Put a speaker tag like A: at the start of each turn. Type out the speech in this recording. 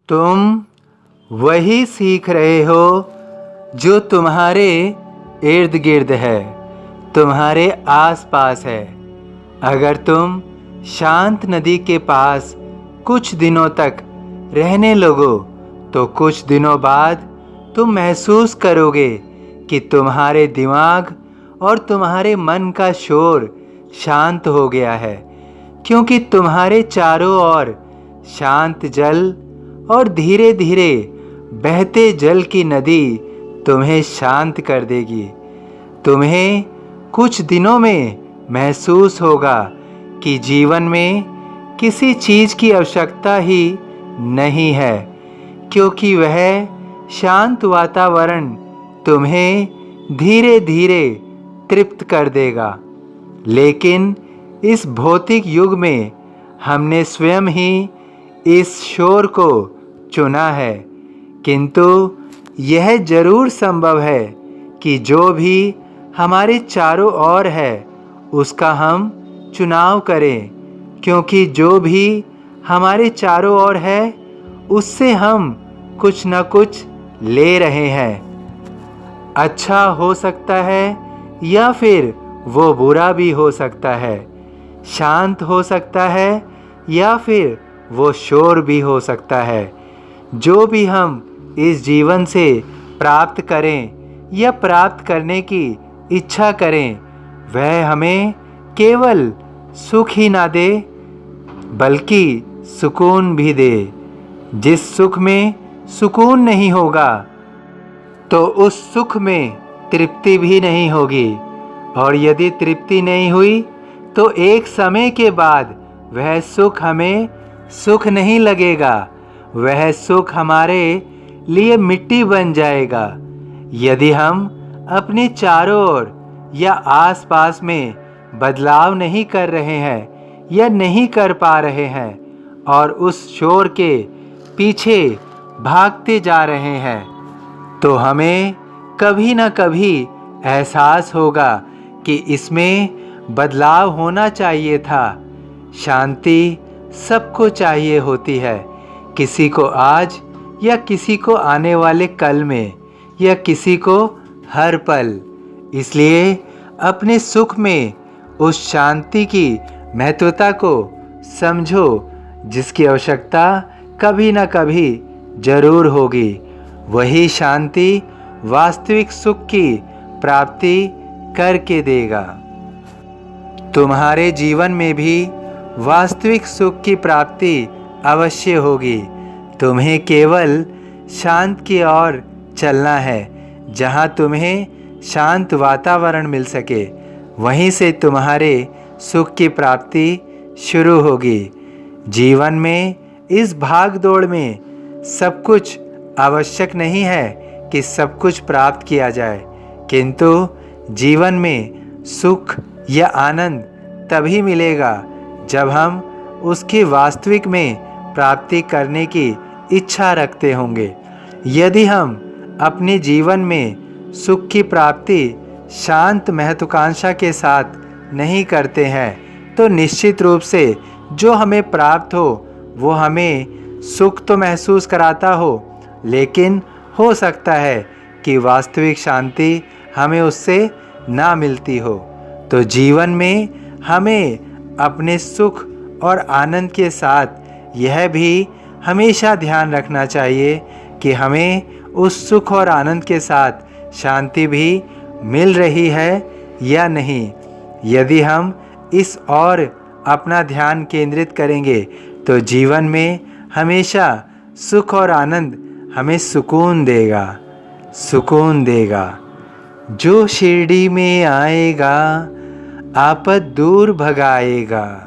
A: तुम वही सीख रहे हो जो तुम्हारे इर्द गिर्द है, तुम्हारे आसपास है। अगर तुम शांत नदी के पास कुछ दिनों तक रहने लगो तो कुछ दिनों बाद तुम महसूस करोगे कि तुम्हारे दिमाग और तुम्हारे मन का शोर शांत हो गया है, क्योंकि तुम्हारे चारों ओर शांत जल और धीरे धीरे बहते जल की नदी तुम्हें शांत कर देगी। तुम्हें कुछ दिनों में महसूस होगा कि जीवन में किसी चीज़ की आवश्यकता ही नहीं है, क्योंकि वह शांत वातावरण तुम्हें धीरे धीरे तृप्त कर देगा। लेकिन इस भौतिक युग में हमने स्वयं ही इस शोर को चुना है, किंतु यह जरूर संभव है कि जो भी हमारे चारों ओर है उसका हम चुनाव करें, क्योंकि जो भी हमारे चारों ओर है उससे हम कुछ न कुछ ले रहे हैं। अच्छा हो सकता है या फिर वो बुरा भी हो सकता है, शांत हो सकता है या फिर वो शोर भी हो सकता है। जो भी हम इस जीवन से प्राप्त करें या प्राप्त करने की इच्छा करें, वह हमें केवल सुख ही ना दे बल्कि सुकून भी दे। जिस सुख में सुकून नहीं होगा तो उस सुख में तृप्ति भी नहीं होगी, और यदि तृप्ति नहीं हुई तो एक समय के बाद वह सुख हमें सुख नहीं लगेगा, वह सुख हमारे लिए मिट्टी बन जाएगा। यदि हम अपने चारों ओर या आसपास में बदलाव नहीं कर रहे हैं या नहीं कर पा रहे हैं और उस शोर के पीछे भागते जा रहे हैं, तो हमें कभी न कभी एहसास होगा कि इसमें बदलाव होना चाहिए था। शांति सबको चाहिए होती है, किसी को आज या किसी को आने वाले कल में या किसी को हर पल। इसलिए अपने सुख में उस शांति की महत्वता को समझो, जिसकी आवश्यकता कभी न कभी जरूर होगी। वही शांति वास्तविक सुख की प्राप्ति करके देगा। तुम्हारे जीवन में भी वास्तविक सुख की प्राप्ति अवश्य होगी। तुम्हें केवल शांत की ओर चलना है, जहाँ तुम्हें शांत वातावरण मिल सके। वहीं से तुम्हारे सुख की प्राप्ति शुरू होगी। जीवन में इस भाग दौड़ में सब कुछ आवश्यक नहीं है कि सब कुछ प्राप्त किया जाए, किंतु जीवन में सुख या आनंद तभी मिलेगा जब हम उसकी वास्तविक में प्राप्ति करने की इच्छा रखते होंगे। यदि हम अपने जीवन में सुख की प्राप्ति शांत महत्वाकांक्षा के साथ नहीं करते हैं, तो निश्चित रूप से जो हमें प्राप्त हो वो हमें सुख तो महसूस कराता हो, लेकिन हो सकता है कि वास्तविक शांति हमें उससे ना मिलती हो। तो जीवन में हमें अपने सुख और आनंद के साथ यह भी हमेशा ध्यान रखना चाहिए कि हमें उस सुख और आनंद के साथ शांति भी मिल रही है या नहीं। यदि हम इस ओर अपना ध्यान केंद्रित करेंगे तो जीवन में हमेशा सुख और आनंद हमें सुकून देगा, सुकून देगा। जो शिरडी में आएगा आपद दूर भगाएगा।